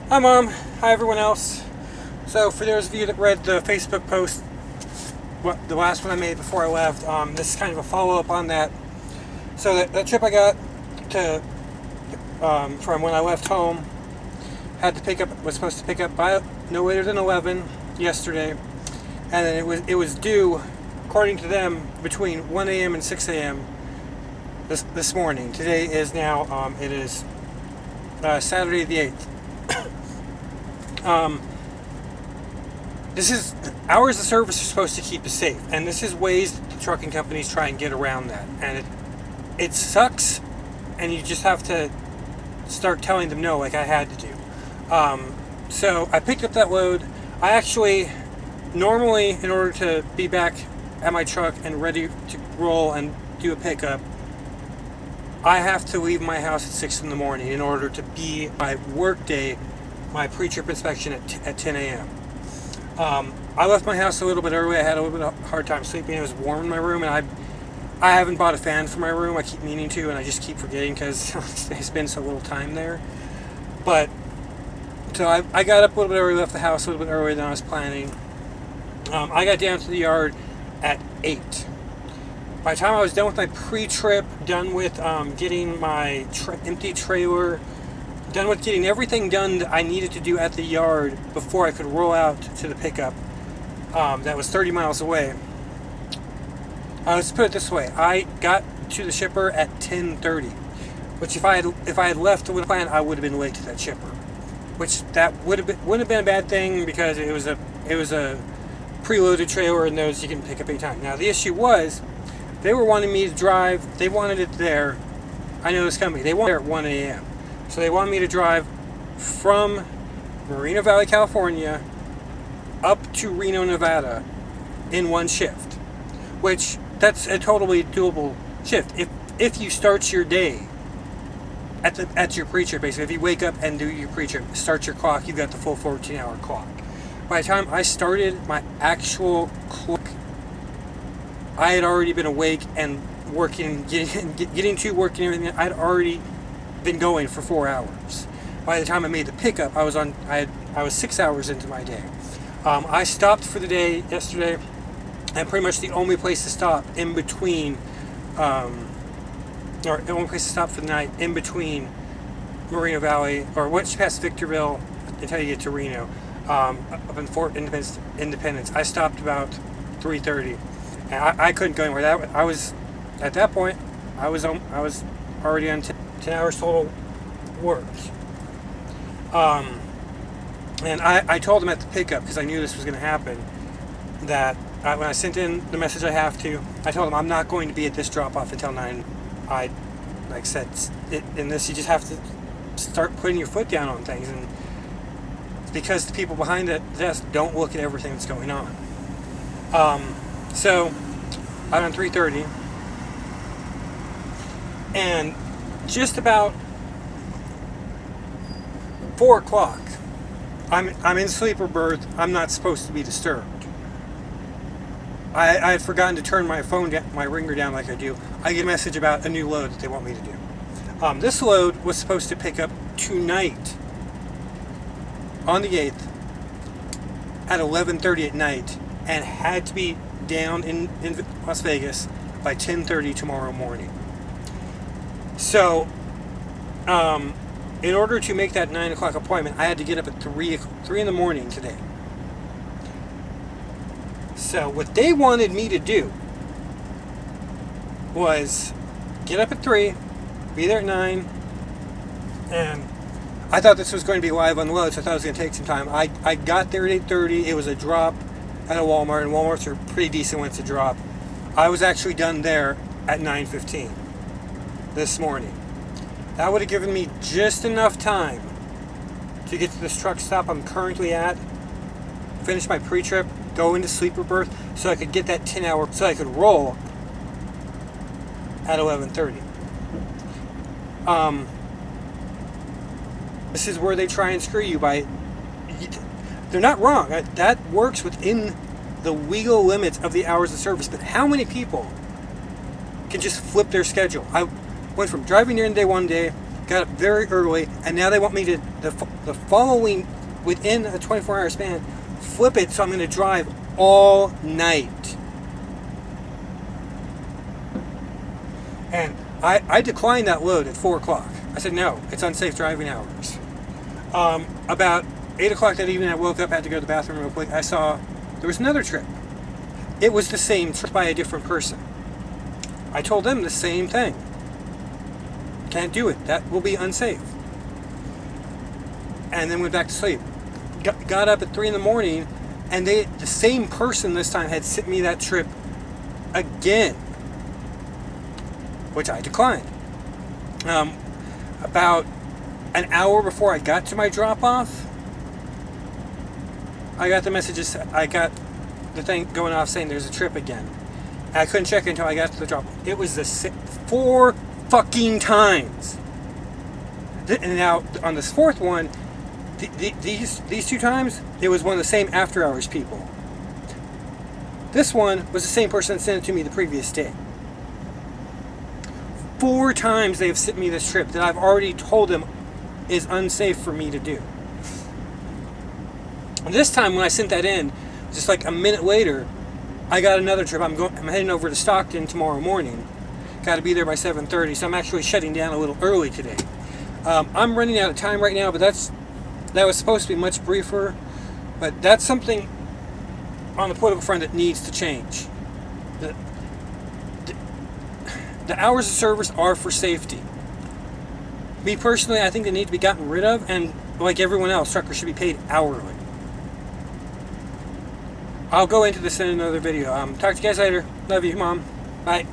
Hi Mom, hi everyone else. So for those of you that read the Facebook post, the last one I made before I left, this is kind of a follow-up on that. So that trip I got to from when I left home, was supposed to pick up by no later than 11 yesterday, and then it was due, according to them, between 1 a.m. and 6 a.m. this morning. Today is now it is Saturday the 8th. This is hours of service are supposed to keep us safe, and this is ways that the trucking companies try and get around that, and it sucks, and you just have to start telling them no, like I had to do. So I picked up that load. I actually normally, in order to be back at my truck and ready to roll and do a pickup, I have to leave my house at 6 in the morning in order to be my work day, my pre-trip inspection at 10 a.m. I left my house a little bit early. I had a little bit of a hard time sleeping. It was warm in my room, and I haven't bought a fan for my room. I keep meaning to, and I just keep forgetting because I spend so little time there. But so I got up a little bit early, left the house a little bit earlier than I was planning. I got down to the yard at 8. By the time I was done with my pre-trip, done with getting my empty trailer, done with getting everything done that I needed to do at the yard before I could roll out to the pickup that was 30 miles away. Let's put it this way: I got to the shipper at 10:30, which if I had left with a plan, I would have been late to that shipper. Which that wouldn't have been a bad thing because it was a preloaded trailer, and those you can pick up anytime. Now the issue was they were wanting me to drive. They wanted it there. I know this company. They wanted it at 1 a.m. So they wanted me to drive from Moreno Valley, California, up to Reno, Nevada, in one shift, which that's a totally doable shift. If you start your day at your pre-trip, basically, if you wake up and do your pre-trip, start your clock, you've got the full 14-hour clock. By the time I started my actual clock, I had already been awake and working, getting to work and everything. I'd already been going for 4 hours. By the time I made the pickup, I was 6 hours into my day. I stopped for the day yesterday, and pretty much the only place to stop in between, or the only place to stop for the night in between Moreno Valley, or once you pass Victorville until you get to Reno, up in Fort Independence, I stopped about 3:30, and I couldn't go anywhere. I was at that point, I was already on 10 hours total worked. And I told them at the pickup, because I knew this was going to happen, that when I sent in the message I have to, I told them I'm not going to be at this drop-off until 9. Like I said, in this you just have to start putting your foot down on things, and it's because the people behind the desk don't look at everything that's going on. So I'm on 3:30, and just about 4 o'clock, I'm in sleeper berth. I'm not supposed to be disturbed. I had forgotten to turn my phone down, my ringer down like I do. I get a message about a new load that they want me to do. This load was supposed to pick up tonight, on the 8th, at 11:30 at night, and had to be down in Las Vegas by 10:30 tomorrow morning. So, in order to make that 9 o'clock appointment, I had to get up at 3 in the morning today. So what they wanted me to do was get up at 3, be there at 9, and I thought this was going to be live unload, so I thought it was going to take some time. I got there at 8:30. It was a drop at a Walmart, and Walmarts are pretty decent when it's a drop. I was actually done there at 9:15 this morning. That would have given me just enough time to get to this truck stop I'm currently at, finish my pre-trip, go into sleeper berth, so I could get that 10-hour, so I could roll at 11:30. This is where they try and screw you by. They're not wrong. That works within the legal limits of the hours of service. But how many people can just flip their schedule? I went from driving during the day one day, got up very early, and now they want me to, the following, within a 24-hour span, flip it so I'm going to drive all night. And I declined that load at 4 o'clock. I said, no, it's unsafe driving hours. About 8 o'clock that evening, I woke up, had to go to the bathroom real quick. I saw there was another trip. It was the same trip by a different person. I told them the same thing. Can't do it. That will be unsafe. And then went back to sleep. Got up at 3 in the morning, and the same person this time had sent me that trip again, which I declined. About an hour before I got to my drop-off, I got the messages. I got the thing going off saying there's a trip again. I couldn't check it until I got to the drop-off. It was the 4 fucking times. And now on this fourth one, these 2 times, it was one of the same after-hours people. This one was the same person that sent it to me the previous day. 4 times they have sent me this trip that I've already told them is unsafe for me to do. And this time when I sent that in, just like a minute later, I got another trip. I'm heading over to Stockton tomorrow morning. Got to be there by 7:30, so I'm actually shutting down a little early today. I'm running out of time right now, but that was supposed to be much briefer. But that's something on the political front that needs to change. The hours of service are for safety. Me personally, I think they need to be gotten rid of, and like everyone else, truckers should be paid hourly. I'll go into this in another video. Talk to you guys later. Love you, Mom. Bye.